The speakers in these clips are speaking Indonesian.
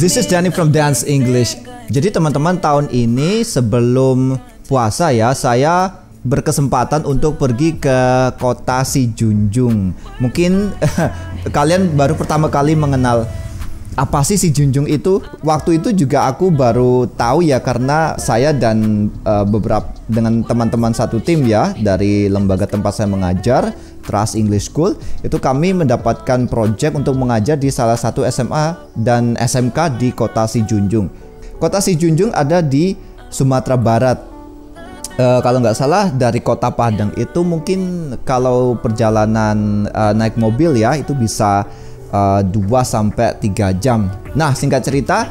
This is Danny from Dance English. Jadi teman-teman, tahun ini sebelum puasa ya, saya berkesempatan untuk pergi ke kota Sijunjung. Mungkin kalian baru pertama kali mengenal apa sih Sijunjung itu. Waktu itu juga aku baru tahu ya, karena saya dan beberapa dengan teman-teman satu tim ya dari lembaga tempat saya mengajar, Trust English School, itu kami mendapatkan project untuk mengajar di salah satu SMA dan SMK di kota Sijunjung. Kota Sijunjung ada di Sumatera Barat. Kalau nggak salah dari kota Padang itu mungkin kalau perjalanan naik mobil ya itu bisa 2-3 jam. Nah, singkat cerita,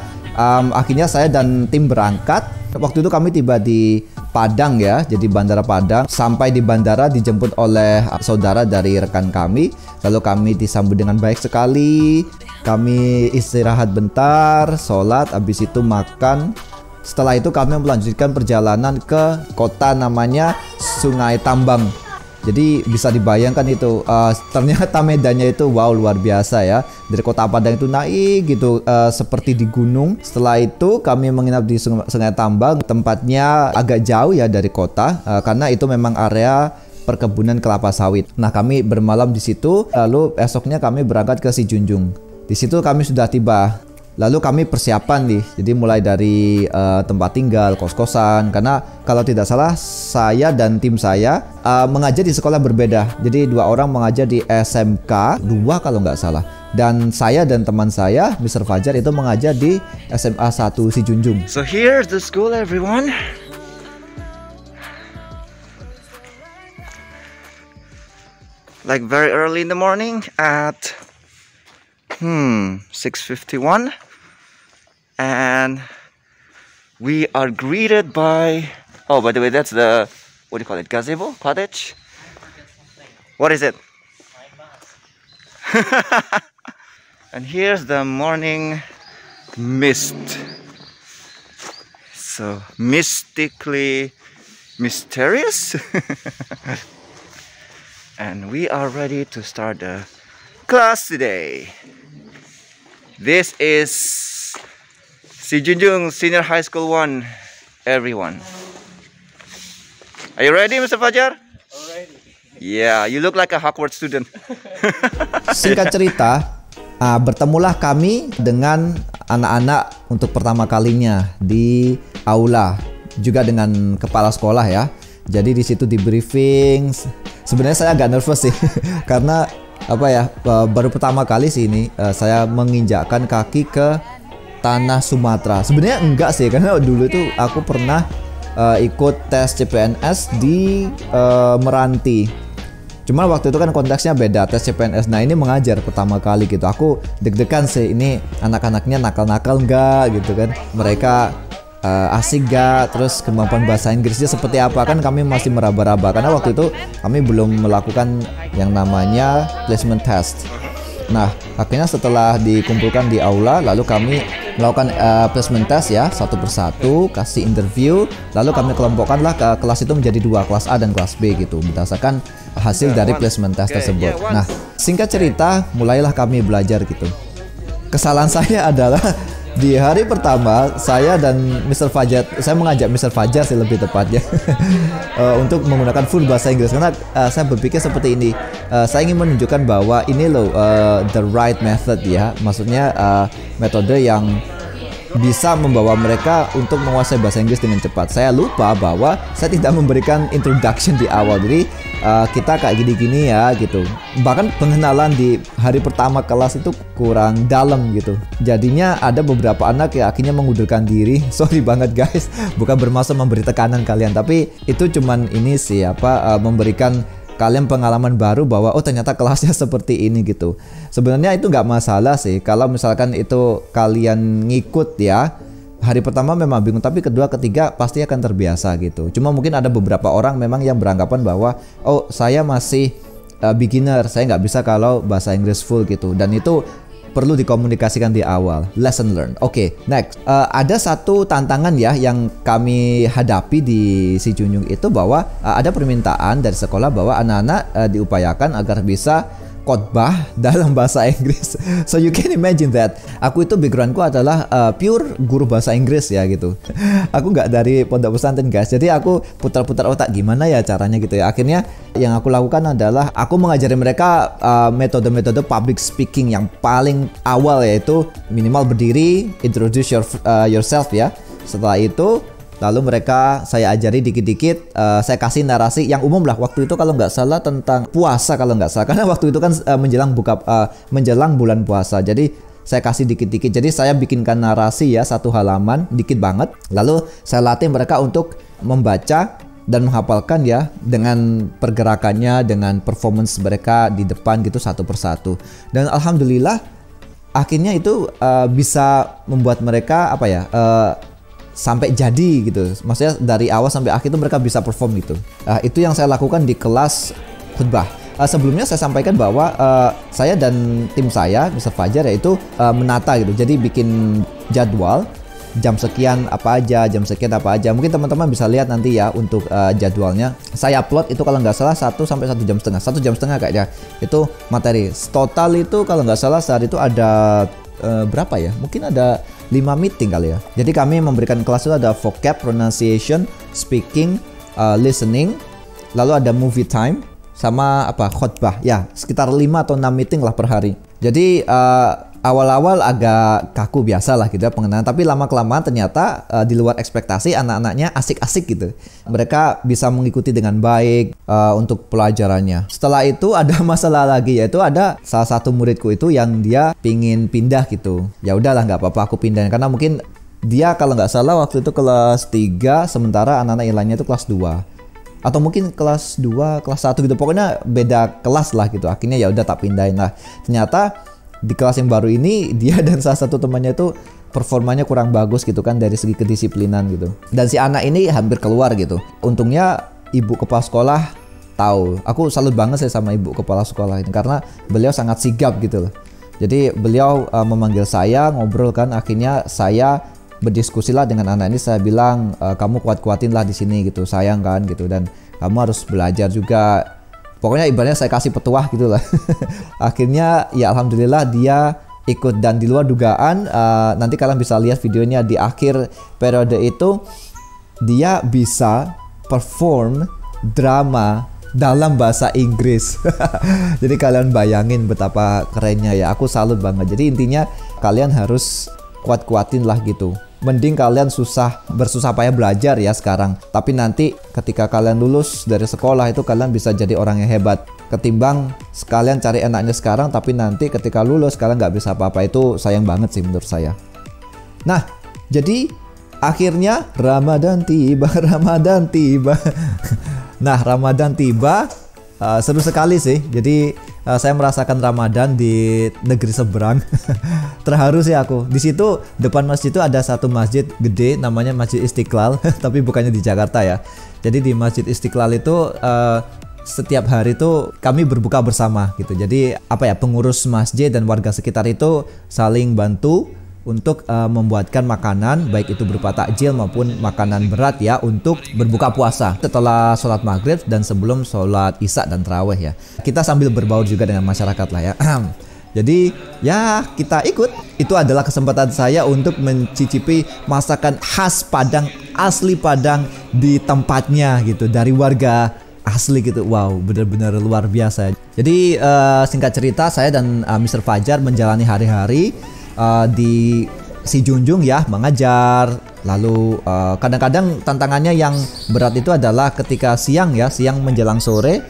akhirnya saya dan tim berangkat. Waktu itu kami tiba di Padang ya, jadi Bandara Padang. Sampai di bandara dijemput oleh saudara dari rekan kami. Lalu kami disambut dengan baik sekali. Kami istirahat bentar, sholat, habis itu makan. Setelah itu kami melanjutkan perjalanan ke kota namanya Sungai Tambang. Jadi bisa dibayangkan itu ternyata medannya itu wow, luar biasa ya. Dari kota Padang itu naik gitu seperti di gunung. Setelah itu kami menginap di Sungai Tambang. Tempatnya agak jauh ya dari kota karena itu memang area perkebunan kelapa sawit. Nah, kami bermalam di situ. Lalu esoknya kami berangkat ke Sijunjung. Di situ kami sudah tiba. Lalu kami persiapan nih, jadi mulai dari tempat tinggal, kos-kosan. Karena kalau tidak salah saya dan tim saya mengajar di sekolah berbeda. Jadi 2 orang mengajar di SMK 2 kalau nggak salah. Dan saya dan teman saya, Mr. Fajar, itu mengajar di SMA 1 Sijunjung. So here's the school, everyone. Like very early in the morning at 6:51. And we are greeted by, oh, by the way, that's the, what do you call it, gazebo? Cottage? What is it? And here's the morning mist. So mystically mysterious. And we are ready to start the class today. This is Sijunjung Senior High School 1, everyone. Are you ready, Mr. Fajar? Already. Yeah, you look like a Hogwarts student. Singkat cerita, bertemulah kami dengan anak-anak untuk pertama kalinya di aula, juga dengan kepala sekolah ya. Jadi di situ di briefing. Sebenarnya saya agak nervous sih karena apa ya, baru pertama kali sih ini saya menginjakkan kaki ke tanah Sumatera. Sebenarnya enggak sih, karena dulu itu aku pernah ikut tes CPNS di Meranti. Cuma waktu itu kan konteksnya beda, tes CPNS. Nah, ini mengajar pertama kali gitu. Aku deg-degan sih, ini anak-anaknya nakal-nakal enggak gitu kan. Mereka asik gak, terus kemampuan bahasa Inggrisnya seperti apa, kan kami masih meraba-raba karena waktu itu kami belum melakukan yang namanya placement test. Nah, akhirnya setelah dikumpulkan di aula, lalu kami melakukan placement test ya, satu persatu, kasih interview, lalu kami kelompokkanlah ke kelas itu menjadi 2, kelas A dan kelas B gitu, berdasarkan hasil dari placement test tersebut. Nah, singkat cerita, mulailah kami belajar gitu. Kesalahan saya adalah di hari pertama saya dan Mr. Fajar, saya mengajak Mr. Fajar sih lebih tepatnya untuk menggunakan full bahasa Inggris karena saya berpikir seperti ini, saya ingin menunjukkan bahwa ini loh the right method ya, maksudnya metode yang bisa membawa mereka untuk menguasai bahasa Inggris dengan cepat. Saya lupa bahwa saya tidak memberikan introduction di awal, jadi kita kayak gini-gini ya gitu. Bahkan pengenalan di hari pertama kelas itu kurang dalam gitu. Jadinya ada beberapa anak yang akhirnya mengundurkan diri. Sorry banget guys, bukan bermaksud memberi tekanan kalian, tapi itu cuman ini sih memberikan kalian pengalaman baru bahwa oh ternyata kelasnya seperti ini gitu. Sebenarnya itu nggak masalah sih kalau misalkan itu kalian ngikut ya. Hari pertama memang bingung, tapi kedua ketiga pasti akan terbiasa gitu. Cuma mungkin ada beberapa orang memang yang beranggapan bahwa oh saya masih beginner, saya nggak bisa kalau bahasa Inggris full gitu. Dan itu perlu dikomunikasikan di awal. Lesson learned. Oke, next. Ada satu tantangan ya yang kami hadapi di Si Junjung itu bahwa ada permintaan dari sekolah bahwa anak-anak diupayakan agar bisa khotbah dalam bahasa Inggris. So you can imagine that. Aku itu backgroundku adalah pure guru bahasa Inggris ya gitu. Aku nggak dari pondok pesantren guys. Jadi aku putar-putar otak gimana ya caranya gitu ya. Akhirnya yang aku lakukan adalah aku mengajari mereka metode-metode public speaking yang paling awal, yaitu minimal berdiri, introduce yourself ya. Setelah itu lalu mereka saya ajari dikit-dikit, saya kasih narasi yang umum lah. Waktu itu kalau nggak salah tentang puasa kalau nggak salah, karena waktu itu kan menjelang bulan puasa. Jadi saya kasih dikit-dikit. Jadi saya bikinkan narasi ya, 1 halaman, dikit banget. Lalu saya latih mereka untuk membaca dan menghafalkan ya, dengan pergerakannya, dengan performance mereka di depan gitu satu persatu. Dan alhamdulillah akhirnya itu bisa membuat mereka sampai jadi gitu. Maksudnya dari awal sampai akhir itu mereka bisa perform gitu. Itu yang saya lakukan di kelas khutbah. Sebelumnya saya sampaikan bahwa saya dan tim saya, Mr. Fajar, yaitu menata gitu. Jadi bikin jadwal jam sekian apa aja, jam sekian apa aja. Mungkin teman-teman bisa lihat nanti ya untuk jadwalnya. Saya upload itu kalau nggak salah 1 sampai 1 jam setengah. 1 jam setengah kayaknya. Itu materi. Total itu kalau nggak salah saat itu ada berapa ya? Mungkin ada 5 meeting kali ya. Jadi kami memberikan kelas itu ada vocab, pronunciation, speaking, listening, lalu ada movie time, sama khotbah. Ya, sekitar 5 atau 6 meeting lah per hari. Jadi awal-awal agak kaku biasa lah gitu ya pengenalan, tapi lama-kelamaan ternyata di luar ekspektasi anak-anaknya asik-asik gitu. Mereka bisa mengikuti dengan baik untuk pelajarannya. Setelah itu ada masalah lagi, yaitu ada salah satu muridku itu yang dia pingin pindah gitu. Ya udahlah, nggak apa-apa aku pindahin, karena mungkin dia kalau nggak salah waktu itu kelas 3, sementara anak-anak yang lainnya itu kelas 2. Atau mungkin kelas 2, kelas 1 gitu. Pokoknya beda kelas lah gitu. Akhirnya ya udah tak pindahin lah. Ternyata di kelas yang baru ini dia dan salah satu temannya itu performanya kurang bagus gitu kan dari segi kedisiplinan gitu. Dan si anak ini hampir keluar gitu. Untungnya ibu kepala sekolah tahu. Aku salut banget sih sama ibu kepala sekolah ini karena beliau sangat sigap gitu loh. Jadi beliau memanggil saya, ngobrol kan. Akhirnya saya berdiskusi lah dengan anak ini. Saya bilang kamu kuat-kuatin lah di sini gitu, sayang kan gitu, dan kamu harus belajar juga. Pokoknya ibaratnya saya kasih petuah gitu lah. Akhirnya ya alhamdulillah dia ikut, dan di luar dugaan nanti kalian bisa lihat videonya di akhir periode itu dia bisa perform drama dalam bahasa Inggris. Jadi kalian bayangin betapa kerennya ya. Aku salut banget. Jadi intinya kalian harus kuat-kuatin lah gitu. Mending kalian bersusah payah belajar ya sekarang, tapi nanti ketika kalian lulus dari sekolah itu kalian bisa jadi orang yang hebat, ketimbang sekalian cari enaknya sekarang tapi nanti ketika lulus kalian nggak bisa apa-apa. Itu sayang banget sih menurut saya. Nah, jadi akhirnya Ramadan tiba. Nah, Ramadan tiba, seru sekali sih. Jadi saya merasakan Ramadan di negeri seberang. Terharu sih aku. Di situ depan masjid itu ada satu masjid gede namanya Masjid Istiqlal, tapi bukannya di Jakarta ya. Jadi di Masjid Istiqlal itu setiap hari itu kami berbuka bersama gitu. Jadi pengurus masjid dan warga sekitar itu saling bantu untuk membuatkan makanan, baik itu berupa takjil maupun makanan berat ya, untuk berbuka puasa setelah sholat maghrib dan sebelum sholat isya dan tarawih ya. Kita sambil berbaur juga dengan masyarakat lah ya. Jadi ya kita ikut. Itu adalah kesempatan saya untuk mencicipi masakan khas Padang, asli Padang di tempatnya gitu, dari warga asli gitu. Wow, benar-benar luar biasa. Jadi singkat cerita, saya dan Mr. Fajar menjalani hari-hari di Si Junjung ya, mengajar. Lalu kadang-kadang tantangannya yang berat itu adalah ketika siang menjelang sore,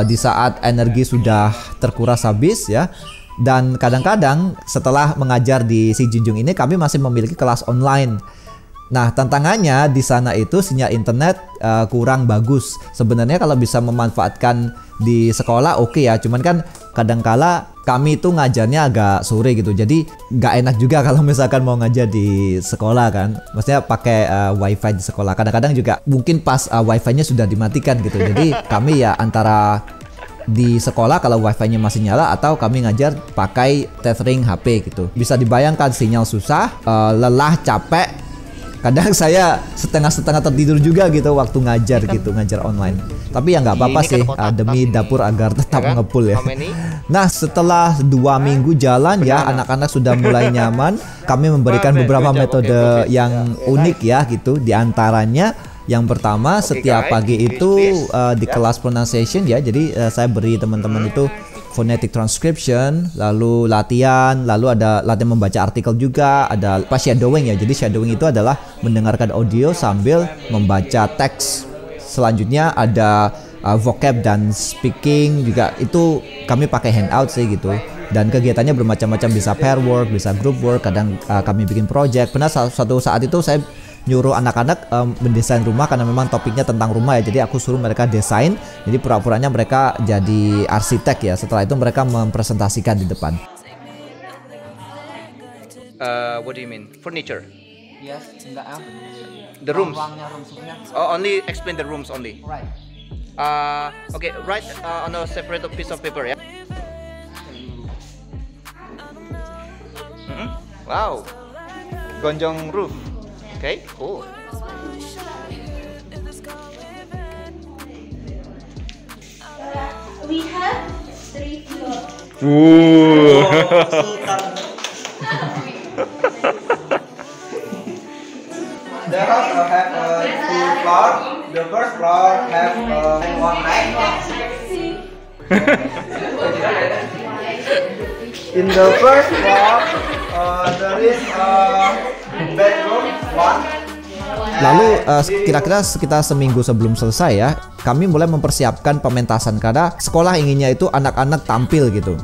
di saat energi sudah terkuras habis ya. Dan kadang-kadang setelah mengajar di Si Junjung ini kami masih memiliki kelas online. Nah, tantangannya di sana itu sinyal internet kurang bagus. Sebenarnya kalau bisa memanfaatkan di sekolah oke ya, cuman kan kadangkala kami itu ngajarnya agak sore gitu. Jadi nggak enak juga kalau misalkan mau ngajar di sekolah kan. Maksudnya pakai wifi di sekolah. Kadang-kadang juga mungkin pas wifi-nya sudah dimatikan gitu. Jadi kami ya antara di sekolah kalau wifi-nya masih nyala, atau kami ngajar pakai tethering HP gitu. Bisa dibayangkan sinyal susah, lelah, capek. Kadang saya setengah-setengah tertidur juga gitu waktu ngajar gitu, ngajar online. Tapi ya nggak apa-apa sih, demi dapur agar tetap ngepul ya. Nah, setelah 2 minggu jalan ya, anak-anak sudah mulai nyaman. Kami memberikan beberapa metode yang unik ya gitu. Di antaranya yang pertama, setiap pagi itu di kelas pronunciation ya. Jadi saya beri teman-teman itu phonetic transcription, lalu latihan, lalu ada latihan membaca artikel juga, ada shadowing ya. Jadi shadowing itu adalah mendengarkan audio sambil membaca teks. Selanjutnya ada vocab dan speaking juga, itu kami pakai handout sih gitu. Dan kegiatannya bermacam-macam, bisa pair work, bisa group work, kadang kami bikin project. Pernah suatu saat itu saya nyuruh anak-anak mendesain rumah karena memang topiknya tentang rumah ya. Jadi aku suruh mereka desain. Jadi pura-puranya mereka jadi arsitek ya. Setelah itu mereka mempresentasikan di depan. What do you mean? Furniture? Yes, enggak The rooms. Ruang-ruangnya. Oh, only explain the rooms only. Right. Okay, write on a separate piece of paper ya. Wow. Gonjong roof. Okay, cool. We have 3 floors. The house have 2 floors. The first floor have 1 night. In the first floor, there is a bedroom 1. Lalu kira-kira sekitar seminggu sebelum selesai ya, kami mulai mempersiapkan pementasan karena sekolah inginnya itu anak-anak tampil gitu.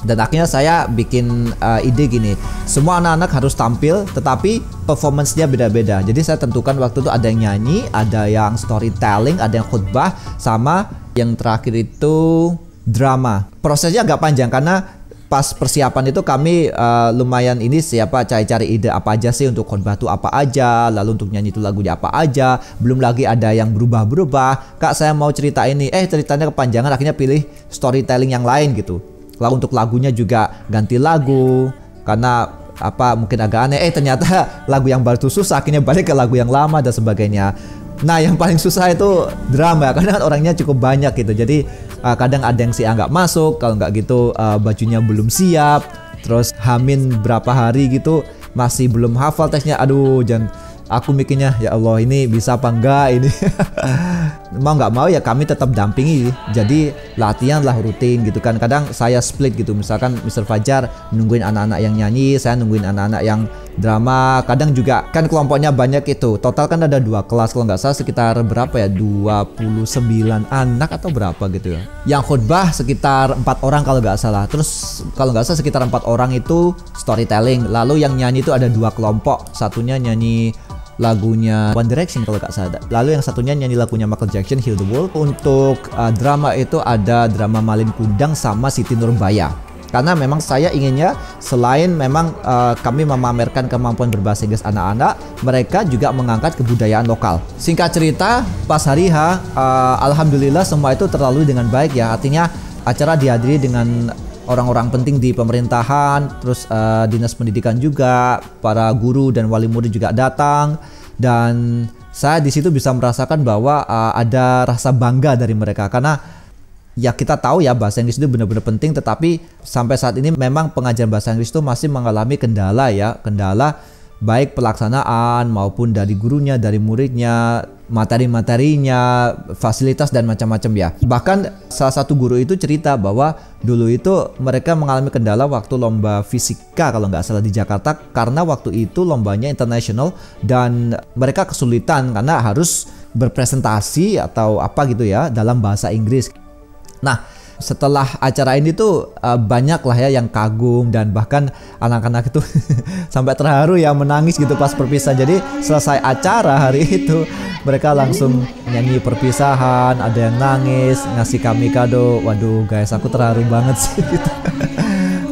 Dan akhirnya saya bikin ide gini, semua anak-anak harus tampil tetapi performance-nya beda-beda. Jadi saya tentukan waktu itu ada yang nyanyi, ada yang storytelling, ada yang khutbah, sama yang terakhir itu drama. Prosesnya agak panjang karena pas persiapan itu kami lumayan ini siapa cari ide apa aja sih untuk khotbah tuh apa aja, lalu untuk nyanyi itu lagunya apa aja, belum lagi ada yang berubah-berubah. Kak, saya mau cerita ini, ceritanya kepanjangan, akhirnya pilih storytelling yang lain gitu. Lalu untuk lagunya juga ganti lagu karena apa mungkin agak aneh, ternyata lagu yang baru itu susah, akhirnya balik ke lagu yang lama dan sebagainya. Nah, yang paling susah itu drama karena kan orangnya cukup banyak gitu. Jadi kadang ada yang si A nggak masuk, kalau nggak gitu bajunya belum siap, terus hamin berapa hari gitu masih belum hafal teksnya. Aduh, jangan, aku mikirnya ya Allah ini bisa apa enggak ini. Mau nggak mau ya kami tetap dampingi, jadi latihan lah rutin gitu kan. Kadang saya split gitu, misalkan Mr. Fajar nungguin anak-anak yang nyanyi, saya nungguin anak-anak yang drama. Kadang juga kan kelompoknya banyak itu, total kan ada 2 kelas kalau nggak salah, sekitar berapa ya, 29 anak atau berapa gitu ya. Yang khutbah sekitar 4 orang kalau nggak salah. Terus kalau nggak salah sekitar 4 orang itu storytelling. Lalu yang nyanyi itu ada 2 kelompok, satunya nyanyi lagunya One Direction kalau nggak salah. Lalu yang satunya nyanyi lagunya Michael Jackson, Heal the World. Untuk drama itu ada drama Malin Kundang sama Siti Nurbaya. Karena memang saya inginnya selain memang kami memamerkan kemampuan berbahasa Inggris anak-anak, mereka juga mengangkat kebudayaan lokal. Singkat cerita, pas hari H, alhamdulillah semua itu terlalui dengan baik ya. Artinya acara dihadiri dengan orang-orang penting di pemerintahan, terus dinas pendidikan juga, para guru dan wali murid juga datang, dan saya di situ bisa merasakan bahwa ada rasa bangga dari mereka karena ya kita tahu ya bahasa Inggris itu benar-benar penting, tetapi sampai saat ini memang pengajaran bahasa Inggris itu masih mengalami kendala ya, kendala baik pelaksanaan maupun dari gurunya, dari muridnya, materi-materinya, fasilitas dan macam-macam ya. Bahkan salah satu guru itu cerita bahwa dulu itu mereka mengalami kendala waktu lomba fisika kalau nggak salah di Jakarta, karena waktu itu lombanya internasional dan mereka kesulitan karena harus berpresentasi atau apa gitu ya dalam bahasa Inggris. Nah, setelah acara ini tuh banyak lah ya yang kagum dan bahkan anak-anak itu sampai terharu ya, menangis gitu pas perpisahan. Jadi selesai acara hari itu mereka langsung nyanyi perpisahan, ada yang nangis, ngasih kami kado. Waduh guys, aku terharu banget sih gitu.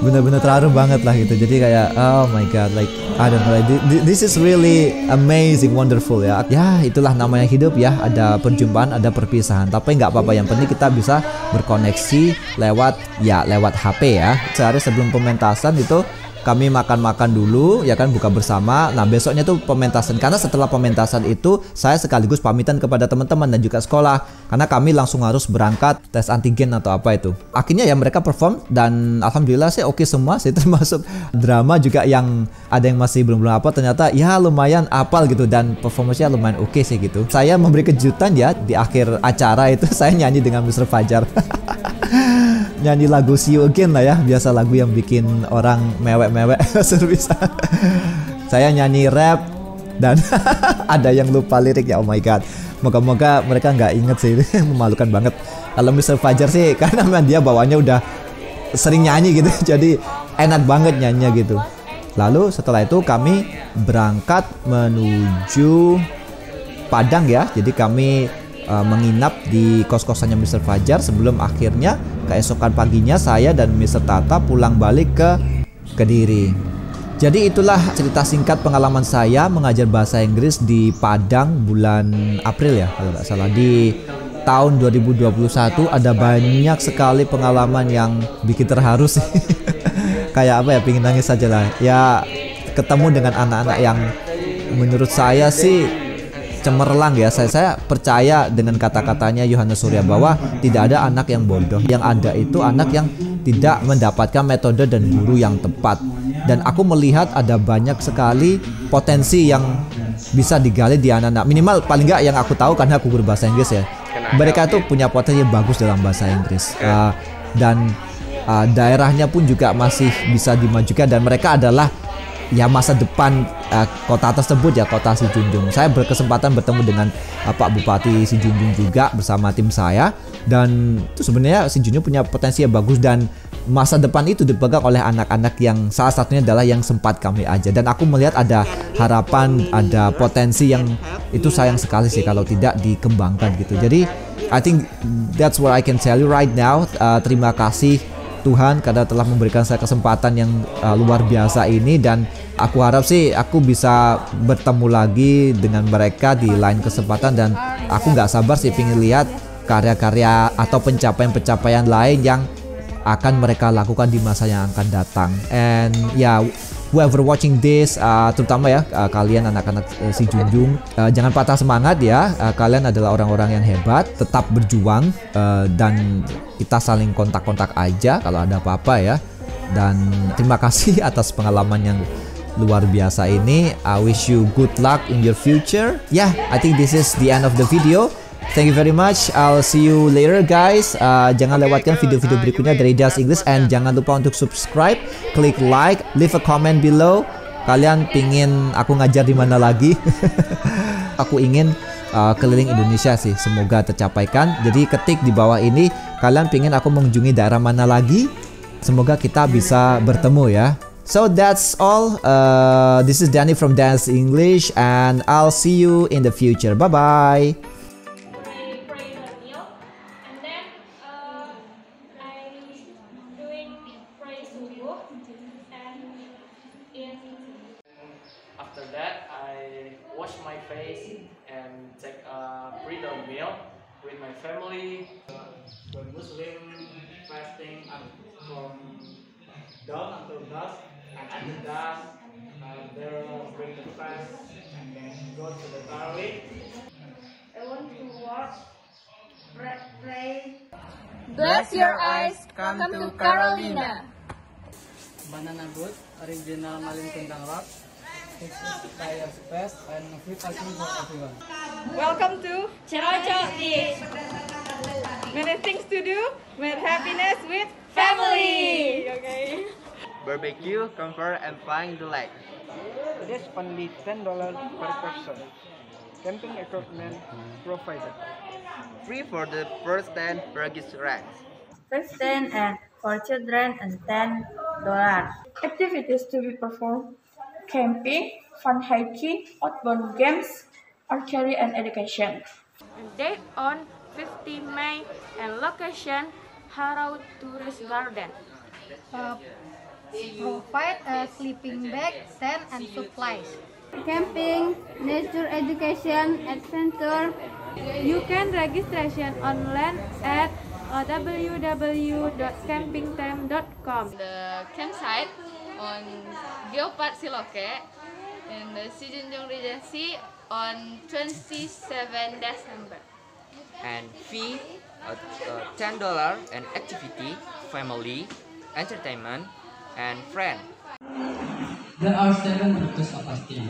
bener-bener terharu banget lah gitu. Jadi kayak oh my god, like I don't know, this is really amazing, wonderful ya. Ya itulah namanya hidup ya, ada perjumpaan, ada perpisahan. Tapi nggak apa-apa, yang penting kita bisa berkoneksi lewat HP ya. Sehari sebelum pementasan itu kami makan-makan dulu ya kan, buka bersama. Nah besoknya tuh pementasan, karena setelah pementasan itu saya sekaligus pamitan kepada teman-teman dan juga sekolah, karena kami langsung harus berangkat tes antigen atau apa itu. Akhirnya ya mereka perform dan alhamdulillah sih oke semua sih, termasuk drama juga yang ada yang masih belum apa, ternyata ya lumayan apal gitu dan performanya lumayan oke sih gitu. Saya memberi kejutan ya, di akhir acara itu saya nyanyi dengan Mr. Fajar. Nyanyi lagu See You Again lah ya, biasa lagu yang bikin orang mewek-mewek service. Saya nyanyi rap dan ada yang lupa lirik ya, oh my god. Moga-moga mereka nggak inget sih. Memalukan banget. Kalau Mr. Fajar sih karena dia bawanya udah sering nyanyi gitu, jadi enak banget nyanyinya gitu. Lalu setelah itu kami berangkat menuju Padang ya, jadi kami menginap di kos-kosannya Mr. Fajar sebelum akhirnya keesokan paginya saya dan Mr. Tata pulang balik ke Kediri. Jadi itulah cerita singkat pengalaman saya mengajar bahasa Inggris di Padang bulan April ya kalau nggak salah, di tahun 2021. Ada banyak sekali pengalaman yang bikin terharu sih. Kayak apa ya, pingin nangis saja lah ya, ketemu dengan anak-anak yang menurut saya sih cemerlang ya. Saya percaya dengan kata-katanya Yohanes Surya bahwa tidak ada anak yang bodoh, yang ada itu anak yang tidak mendapatkan metode dan guru yang tepat. Dan aku melihat ada banyak sekali potensi yang bisa digali di anak-anak, minimal paling nggak yang aku tahu karena aku berbahasa Inggris ya, mereka tuh punya potensi yang bagus dalam bahasa Inggris. Dan daerahnya pun juga masih bisa dimajukan dan mereka adalah ya masa depan kota tersebut ya, kota Sijunjung. Saya berkesempatan bertemu dengan Pak Bupati Sijunjung juga bersama tim saya, dan itu sebenarnya Sijunjung punya potensi yang bagus dan masa depan itu dipegang oleh anak-anak yang salah satunya adalah yang sempat kami ajar. Dan aku melihat ada harapan, ada potensi yang itu sayang sekali sih kalau tidak dikembangkan gitu. Jadi I think that's what I can tell you right now. Terima kasih Tuhan karena telah memberikan saya kesempatan yang luar biasa ini, dan aku harap sih aku bisa bertemu lagi dengan mereka di lain kesempatan, dan aku nggak sabar sih pengen lihat karya-karya atau pencapaian-pencapaian lain yang akan mereka lakukan di masa yang akan datang. And ya, whoever watching this, terutama ya kalian anak-anak Sijunjung, jangan patah semangat ya. Kalian adalah orang-orang yang hebat, tetap berjuang, dan kita saling kontak-kontak aja kalau ada apa-apa ya. Dan terima kasih atas pengalaman yang luar biasa ini. I wish you good luck in your future. Yeah, I think this is the end of the video. Thank you very much. I'll see you later guys. Jangan lewatkan video-video berikutnya dari Das English, and jangan lupa untuk subscribe, klik like, leave a comment below. Kalian pingin aku ngajar di mana lagi? Aku ingin keliling Indonesia sih, semoga tercapaikan. Jadi ketik di bawah ini kalian pingin aku mengunjungi daerah mana lagi. Semoga kita bisa bertemu ya. So that's all. This is Danny from Das English, and I'll see you in the future. Bye bye. After that, I wash my face and take a pre-dawn meal with my family. The Muslim fasting from dawn until dusk, and at the dusk, they'll break the fast and then go to the Tarawih. I want to watch, pray. Bless your eyes, come to Carolina. Banana Boat, original Malin Kundang Rock. This is Tire Space and free parking for everyone. Welcome to Ceroco Beach. many things to do with happiness with family. Okay. Barbecue, comfort, and flying the lake. It is only $10 per person. Camping equipment provided. Free for the first 10 registrants. First 10 and for children and $10. Activities to be performed: camping, fun hiking, outbound games, archery, and education. Date on 15 May and location Harau Tourist Garden. provide a sleeping bag, tent, and supplies. Camping, nature education, adventure. You can registration online at www.campingtime.com. The campsite on Geopark Siloke in the Sijunjung Regency on 27 December. And fee $10 and activity, family, entertainment, and friend. There are 7 methods of fasting.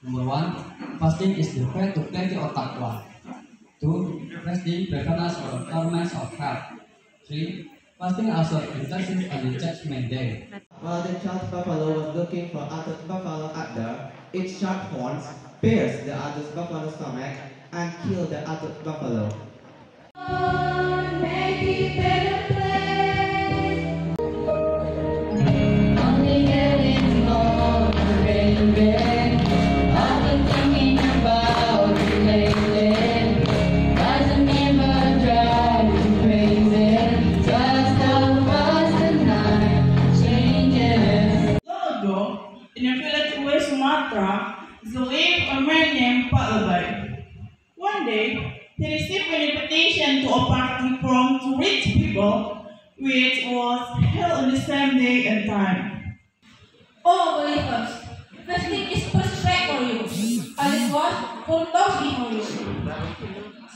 Number 1, fasting is the way to plenty of taqwa. 2, fasting prevents from torments of hell. 3, fasting also intentions on the judgment day. While the child buffalo was looking for other buffalo adder, its sharp horns pierced the other buffalo's stomach and killed the other buffalo. Make it better place. In a village in West Sumatra, there lived a man named Pak Lebay. One day, he received an invitation to a party from two rich people, which was held on the same day and time. Oh believers, fasting is prescribed for you, and it was foreknown for you.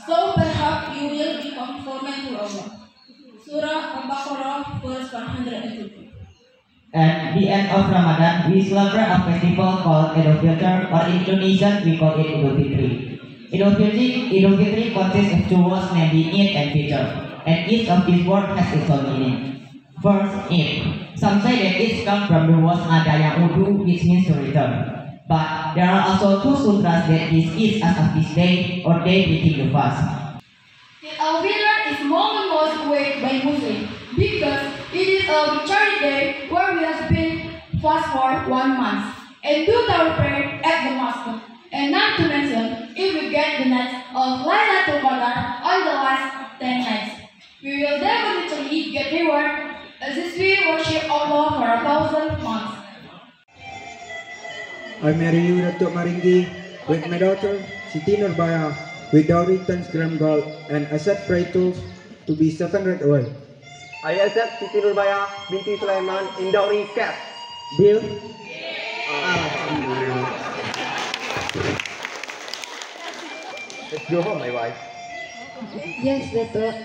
So perhaps you will be conformed to Allah. Surah Al-Baqarah, verse 102. At the end of Ramadan, we celebrate a festival called Idul Fitr, or in Indonesian we call it Idul Fitri. Idul Fitri consists of 2 words, namely Eid and Fitr, and each of these words has its own meaning. First, Eid. Some say that it comes from the word Ada yang Udu, which means to return. But there are also 2 sutras that is Eid as of this day, or day breaking the fast. Al Fitr is among the most weighed by Muslims because it is a charity day where we have been fast for 1 month and do our prayer at the mosque. And not to mention, if we get the night of Laylatul Qadar on the last 10 nights, we will definitely get reward as if we worship Allah for 1,000 months. I marry you, Datuk Maringgi, with my daughter, Siti Nurbaya, with dowry 10 gram gold, and accept pray tools to be 700 oil. I accept Siti Nurbaya binti Sulaiman in dowry cash. Deal? Let's go home, my wife. Yes, Datuk.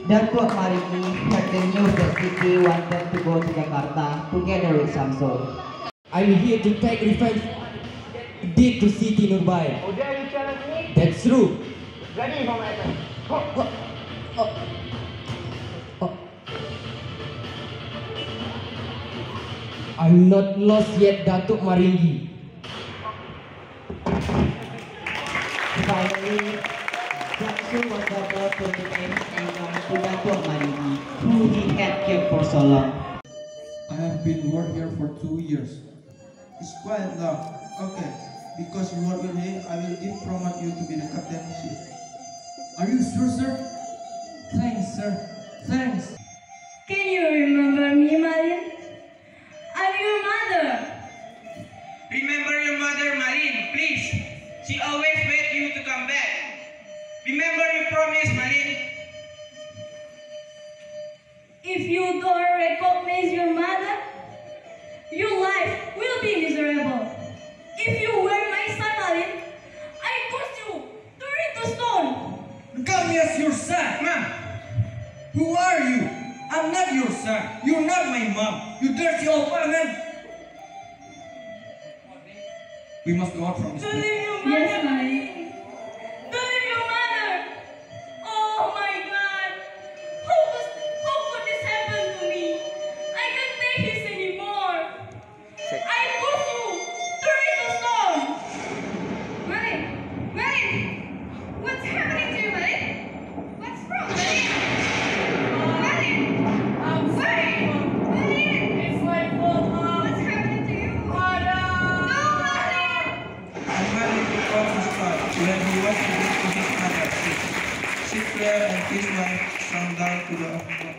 Datuk Maringgi heard the news that Siti wanted to go to Jakarta together with Samsul. I'm here to take revenge did to Siti Nurbaya. Oh, dare you challenge me? That's true. Ready for my attack. I'm not lost yet, Datuk Maringgi. Finally, Samsul was able to become kingdom to Datuk Maringgi, who he had kept for so long. I have been working here for 2 years. It's quite long. Okay, because you work with me, I will promote you to be the captain ship. Are you sure, sir? Thanks, sir. Thanks. Can you remember me, Marin? I'm your mother. Remember your mother, Marin, please. She always wait you to come back. Remember your promise, Marin. If you don't recognize your mother, your life will be miserable. If you were my son, Marin, I curse you, turn into stone. Come as your son, Mom. Who are you? I'm not your son. You're not my mom. You dirty old woman. We must go out from this place. Yes, Marin. Don't leave your mother. Oh my God. How could this happen to me? I can't take this anymore. I curse you, turn into stone. Marin! Marin! What's happening to you, Marin? What's wrong, Marin? Marin! Marin! Marin! It's my fault, Mom. What's happening to you? Mother! No, Marin! I'm married to Officer Scott, where he was to his mother. Sit there and kiss my sunk down to the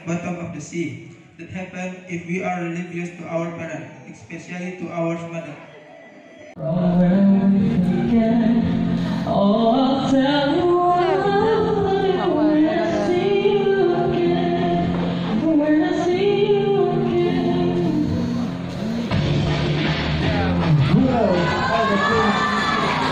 bottom of the sea. That happens if we are rebellious to our parents, especially to our mother. Oh, I'll tell you when I see you again. When I see you again.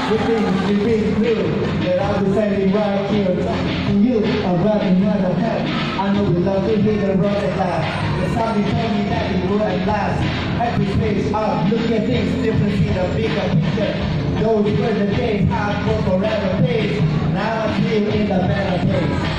The things you been through, that I was standing right here talking to you about another half. I know we love to hit the road at last. But somebody told me that it wouldn't last. Every page up, look at things different, see the bigger picture. Those were the days, hard work forever pays. Now I feel in the better days.